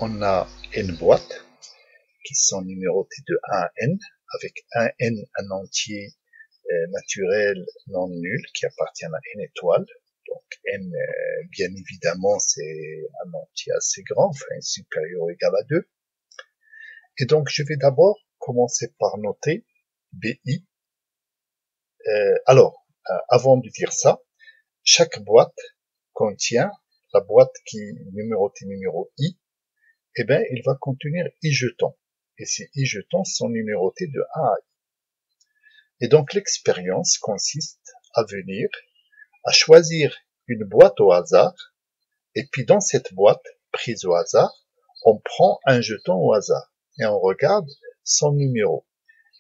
on a n boîtes qui sont numérotées de 1 à n, avec un n un entier naturel non nul qui appartient à n étoile. Donc n, bien évidemment, c'est un entier assez grand, enfin supérieur ou égal à 2. Et donc je vais d'abord commencer par noter BI. Avant de dire ça, chaque boîte contient la boîte qui est numérotée numéro I, eh bien, il va contenir I jetons. Et ces I jetons sont numérotés de 1 à I. Et donc, l'expérience consiste à venir, à choisir une boîte au hasard, et puis dans cette boîte, prise au hasard, on prend un jeton au hasard, et on regarde son numéro.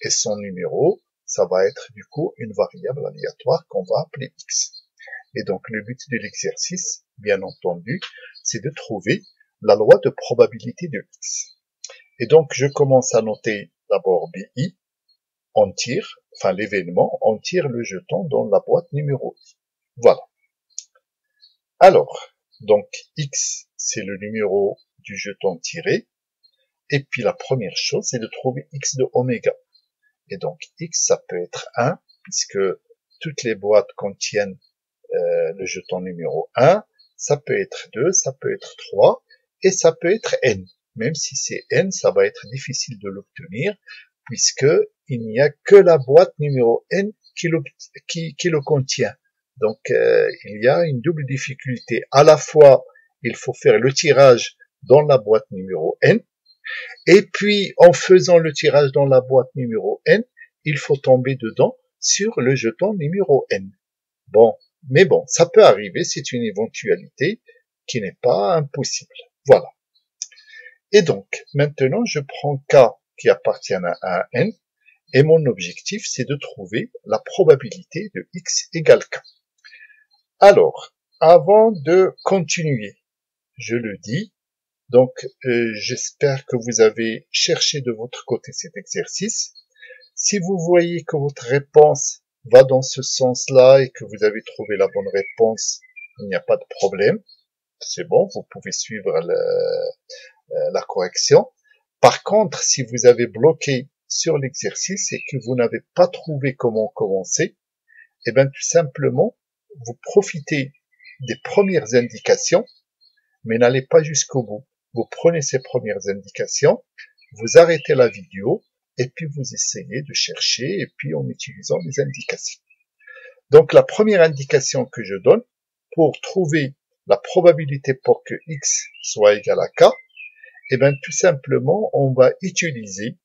Et son numéro, ça va être du coup une variable aléatoire qu'on va appeler X. Et donc, le but de l'exercice, bien entendu, c'est de trouver la loi de probabilité de X. Et donc, je commence à noter d'abord BI, on tire, enfin l'événement, on tire le jeton dans la boîte numéro I. Voilà. Alors, donc X, c'est le numéro du jeton tiré, et puis la première chose, c'est de trouver X de oméga. Et donc X, ça peut être 1, puisque toutes les boîtes contiennent le jeton numéro 1, ça peut être 2, ça peut être 3, et ça peut être n. Même si c'est n, ça va être difficile de l'obtenir, puisque il n'y a que la boîte numéro n qui le contient. Donc, il y a une double difficulté. À la fois, il faut faire le tirage dans la boîte numéro n, et puis, en faisant le tirage dans la boîte numéro n, il faut tomber dedans sur le jeton numéro n. Mais bon, ça peut arriver, c'est une éventualité qui n'est pas impossible. Voilà. Et donc, maintenant, je prends K qui appartient à un n, et mon objectif, c'est de trouver la probabilité de X égale K. Alors, avant de continuer, je le dis, donc j'espère que vous avez cherché de votre côté cet exercice. Si vous voyez que votre réponse va dans ce sens-là et que vous avez trouvé la bonne réponse, il n'y a pas de problème. C'est bon, vous pouvez suivre la correction. Par contre, si vous avez bloqué sur l'exercice et que vous n'avez pas trouvé comment commencer, eh bien tout simplement, vous profitez des premières indications, mais n'allez pas jusqu'au bout. Vous prenez ces premières indications, vous arrêtez la vidéo, et puis vous essayez de chercher, et puis en utilisant les indications. Donc la première indication que je donne, pour trouver la probabilité pour que X soit égal à K, eh bien tout simplement, on va utiliser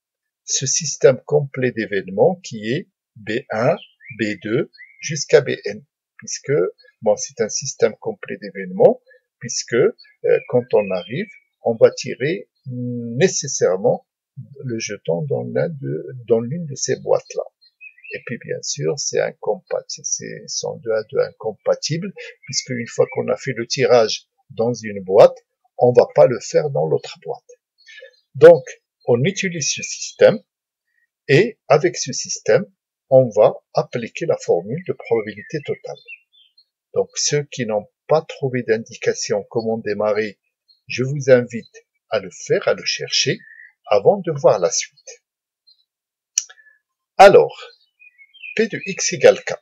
ce système complet d'événements qui est B1, B2 jusqu'à Bn, puisque bon, c'est un système complet d'événements, puisque quand on arrive, on va tirer nécessairement le jeton dans l'une de ces boîtes-là. Et puis bien sûr, c'est incompatible, sont 2 à 2 incompatibles, puisque une fois qu'on a fait le tirage dans une boîte, on va pas le faire dans l'autre boîte. Donc, on utilise ce système, et avec ce système, on va appliquer la formule de probabilité totale. Donc, ceux qui n'ont pas trouvé d'indication comment démarrer, je vous invite à le faire, à le chercher, avant de voir la suite. Alors, P de X égale K.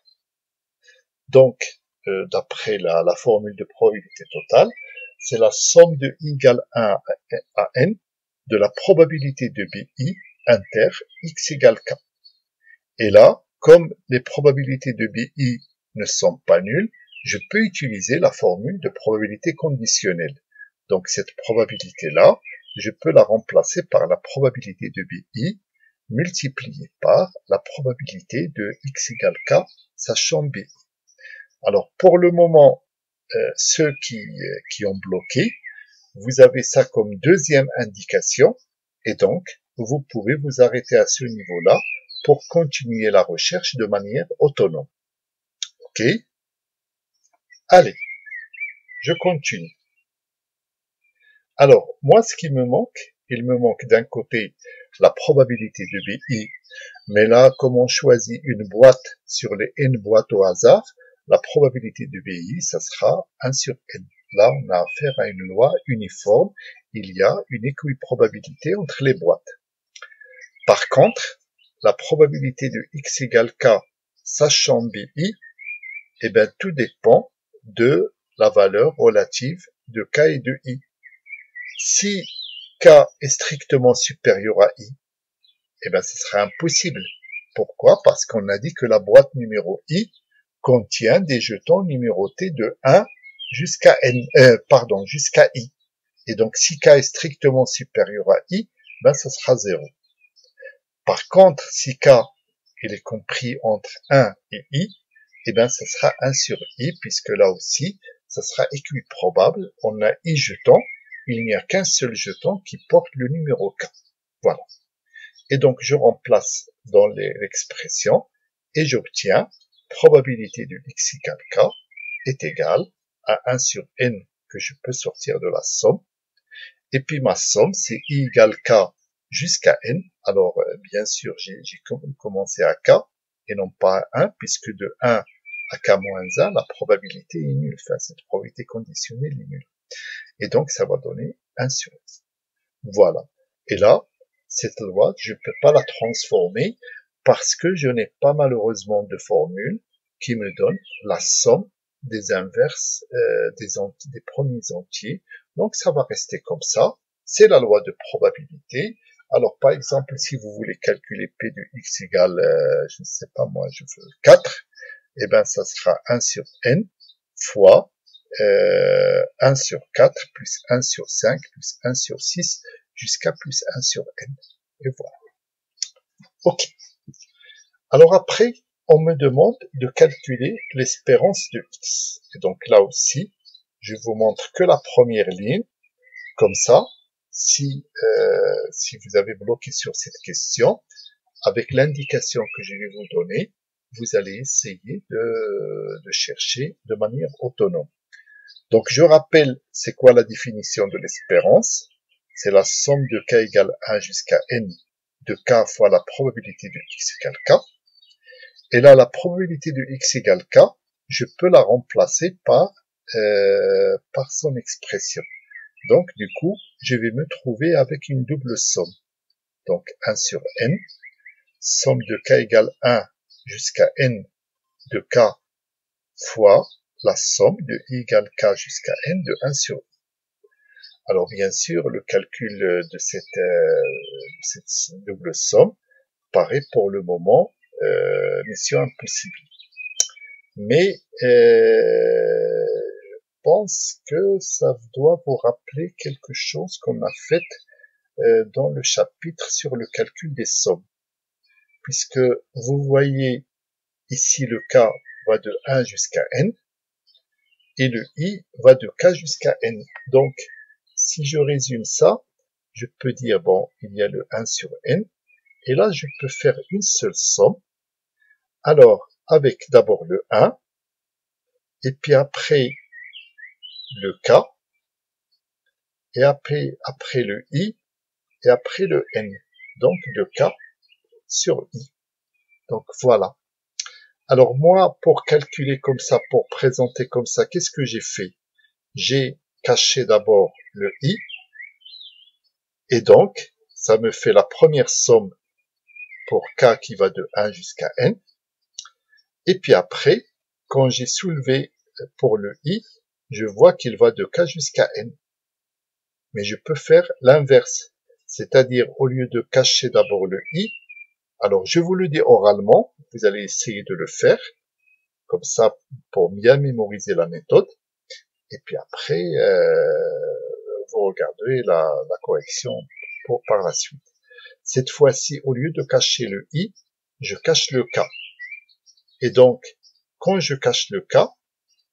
Donc, d'après la formule de probabilité totale, c'est la somme de I égale 1 à N de la probabilité de BI inter X égale K. Et là, comme les probabilités de BI ne sont pas nulles, je peux utiliser la formule de probabilité conditionnelle. Donc, cette probabilité-là, je peux la remplacer par la probabilité de BI multipliée par la probabilité de X égale K, sachant BI. Alors, pour le moment, ceux qui ont bloqué, vous avez ça comme deuxième indication, et donc, vous pouvez vous arrêter à ce niveau-là pour continuer la recherche de manière autonome. OK? Allez, je continue. Alors, moi, ce qui me manque, il me manque d'un côté la probabilité de BI, mais là, comme on choisit une boîte sur les n boîtes au hasard, la probabilité de BI, ça sera 1 sur n. là, on a affaire à une loi uniforme. Il y a une équiprobabilité entre les boîtes. Par contre, la probabilité de x égale k, sachant BI, eh bien, tout dépend de la valeur relative de k et de i. Si k est strictement supérieur à i, eh bien, ce sera impossible. Pourquoi? Parce qu'on a dit que la boîte numéro i contient des jetons numérotés de 1 jusqu'à jusqu'à i. Et donc, si k est strictement supérieur à i, ben, ça sera 0. Par contre, si k, il est compris entre 1 et i, eh ben, ça sera 1 sur i, puisque là aussi, ça sera équiprobable. On a i jetons, il n'y a qu'un seul jeton qui porte le numéro k. Voilà. Et donc, je remplace dans l'expression et j'obtiens probabilité de x égale k est égale à 1 sur n que je peux sortir de la somme. Et puis ma somme, c'est i égale k jusqu'à n. Alors, bien sûr, j'ai commencé à k et non pas à 1, puisque de 1 à k moins 1, la probabilité est nulle. Enfin, cette probabilité conditionnelle est nulle. Et donc, ça va donner 1 sur n. Voilà. Et là, cette loi, je ne peux pas la transformer parce que je n'ai pas malheureusement de formule qui me donne la somme des inverses des premiers entiers. Donc, ça va rester comme ça. C'est la loi de probabilité. Alors, par exemple, si vous voulez calculer P de x égale, je ne sais pas moi, je veux 4, eh ben, ça sera 1 sur n fois 1 sur 4 plus 1 sur 5 plus 1 sur 6 jusqu'à plus 1 sur n. Et voilà. OK. Alors après, on me demande de calculer l'espérance de x. Et donc là aussi, je vous montre que la première ligne. Comme ça, si vous avez bloqué sur cette question, avec l'indication que je vais vous donner, vous allez essayer de chercher de manière autonome. Donc je rappelle, c'est quoi la définition de l'espérance? C'est la somme de k égale 1 jusqu'à n de k fois la probabilité de x égale k. Et là, la probabilité de x égale k, je peux la remplacer par son expression. Donc, du coup, je vais me trouver avec une double somme. Donc, 1 sur n, somme de k égale 1 jusqu'à n de k fois la somme de i égale k jusqu'à n de 1 sur i. Alors, bien sûr, le calcul de cette double somme paraît pour le moment mission impossible. Mais je pense que ça doit vous rappeler quelque chose qu'on a fait dans le chapitre sur le calcul des sommes. Puisque vous voyez ici le k va de 1 jusqu'à n et le i va de k jusqu'à n. Donc, si je résume ça, je peux dire, bon, il y a le 1 sur n, et là, je peux faire une seule somme. Alors, avec d'abord le 1, et puis après le k, et après le i, et après le n. Donc, de k sur i. Donc, voilà. Alors, moi, pour calculer comme ça, pour présenter comme ça, qu'est-ce que j'ai fait? J'ai caché d'abord le i, et donc, ça me fait la première somme pour k qui va de 1 jusqu'à n. Et puis après, quand j'ai soulevé pour le i, je vois qu'il va de k jusqu'à n. Mais je peux faire l'inverse. C'est-à-dire, au lieu de cacher d'abord le i, alors je vous le dis oralement, vous allez essayer de le faire, comme ça, pour bien mémoriser la méthode. Et puis après, vous regardez la correction par la suite. Cette fois-ci, au lieu de cacher le i, je cache le k. Et donc, quand je cache le k,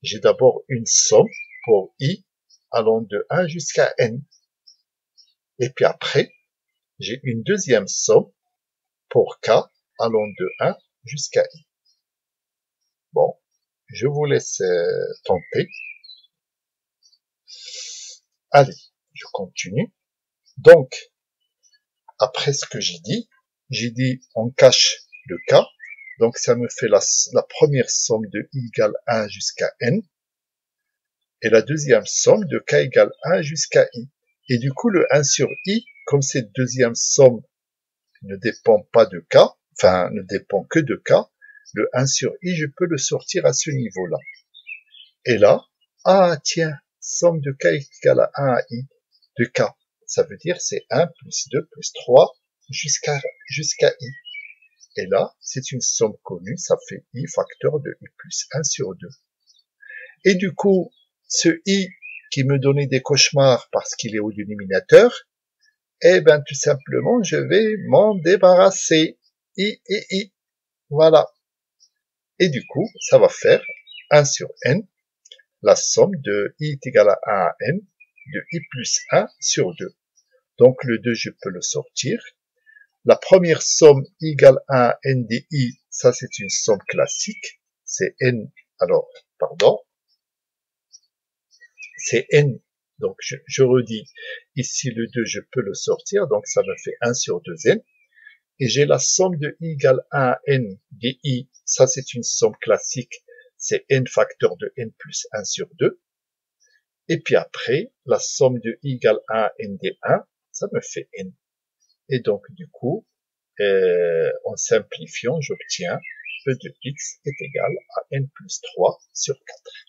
j'ai d'abord une somme pour i allant de 1 jusqu'à n. Et puis après, j'ai une deuxième somme pour k allant de 1 jusqu'à i. Bon, je vous laisse tenter. Allez, je continue. Donc, après ce que j'ai dit on cache le k. Donc, ça me fait la première somme de i égale 1 jusqu'à n. Et la deuxième somme de k égale 1 jusqu'à i. Et du coup, le 1 sur i, comme cette deuxième somme ne dépend pas de k, enfin, ne dépend que de k, le 1 sur i, je peux le sortir à ce niveau-là. Et là, ah, tiens, somme de k égale à 1 à i de k. Ça veut dire c'est 1 plus 2 plus 3 jusqu'à i. Et là, c'est une somme connue, ça fait i facteur de i plus 1 sur 2. Et du coup, ce i qui me donnait des cauchemars parce qu'il est au dénominateur, eh ben tout simplement, je vais m'en débarrasser. I. Voilà. Et du coup, ça va faire 1 sur n, la somme de i est égale à 1 à n, de i plus 1 sur 2. Donc le 2, je peux le sortir. La première somme égale 1 à n de i, ça c'est une somme classique. C'est n, alors, pardon, c'est n. Donc je redis, ici le 2, je peux le sortir, donc ça me fait 1 sur 2n. Et j'ai la somme de i égale 1 à n de i, ça c'est une somme classique, c'est n facteur de n plus 1 sur 2. Et puis après, la somme de i égale 1 à n de 1, ça me fait n. Et donc du coup, en simplifiant, j'obtiens e de x est égal à n plus 3 sur 4.